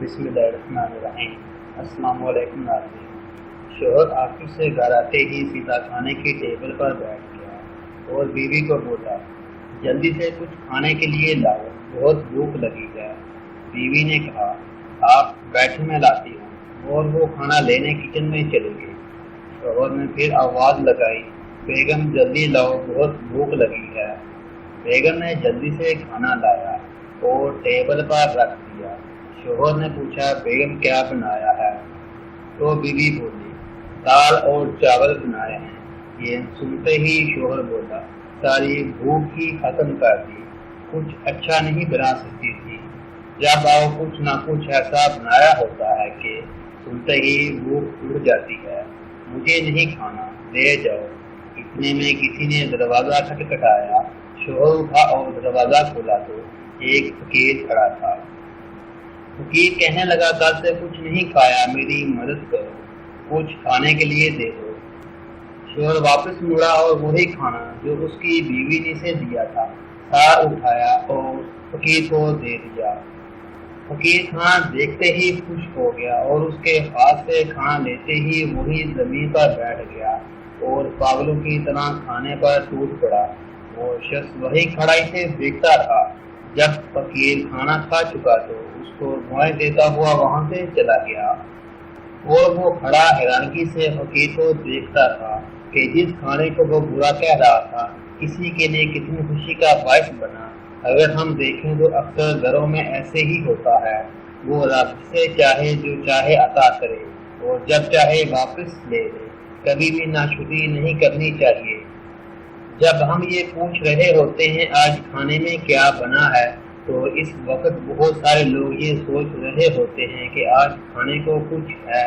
بسم اللہ الرحمن الرحیم۔ السلام علیکم ناظرین۔ شوہر آفس سے گھر آتے ہی سیدھا کھانے کی ٹیبل پر بیٹھ گیا اور بیوی کو بولا، جلدی سے کچھ کھانے کے لیے لاؤ، بہت بھوک لگی ہے۔ بیوی نے کہا، آپ بیٹھے میں لاتی ہوں، اور وہ کھانا لینے کچن میں چلی گئی۔ شوہر نے پھر آواز لگائی، بیگم جلدی لاؤ، بہت بھوک لگی ہے۔ بیگم نے جلدی سے کھانا لایا اور ٹیبل پر رکھ دیا۔ شوہر نے پوچھا، بیگم کیا بنایا ہے؟ تو بیوی بولی، دال اور چاول بنائے ہیں۔ یہ سنتے ہی شوہر بولا، ساری بھوک ہی ختم کر دی، کچھ اچھا نہیں بنا سکتی تھی؟ جب آؤ کچھ نہ کچھ ایسا بنایا ہوتا ہے کہ سنتے ہی بھوک اڑ جاتی ہے۔ مجھے نہیں کھانا، لے جاؤ۔ اتنے میں کسی نے دروازہ کھٹکھٹایا۔ شوہر اٹھا اور دروازہ کھولا تو ایک فقیر کھڑا تھا۔ فقیر کہنے لگا، کل سے کچھ نہیں کھایا، میری مدد کرو، کچھ کھانے کے لیے دے دو۔ شوہر واپس مڑا اور وہی کھانا جو اس کی بیوی نے اسے دیا تھا سار اٹھایا اور فقیر کو دے دیا۔ فقیر کھانا دیکھتے ہی خوش ہو گیا اور اس کے ہاتھ سے کھانا لیتے ہی وہی زمین پر بیٹھ گیا اور پاگلوں کی طرح کھانے پر ٹوٹ پڑا۔ وہ شخص وہی کھڑائی سے دیکھتا رہا۔ جب فقیر کھانا کھا چکا تو اس کو دعائیں دیتا ہوا وہاں سے چلا گیا، اور وہ کھڑا حیرانگی سے فقیر کو دیکھتا رہا کہ جس کھانے کو وہ برا کہہ رہا تھا کسی کے لیے کتنی خوشی کا باعث بنا۔ اگر ہم دیکھیں تو اکثر گھروں میں ایسے ہی ہوتا ہے، وہ رب سے چاہے جو چاہے عطا کرے اور جب چاہے واپس لے لے، کبھی بھی ناشکری نہیں کرنی چاہیے۔ جب ہم یہ پوچھ رہے ہوتے ہیں آج کھانے میں کیا بنا ہے، تو اس وقت بہت سارے لوگ یہ سوچ رہے ہوتے ہیں کہ آج کھانے کو کچھ ہے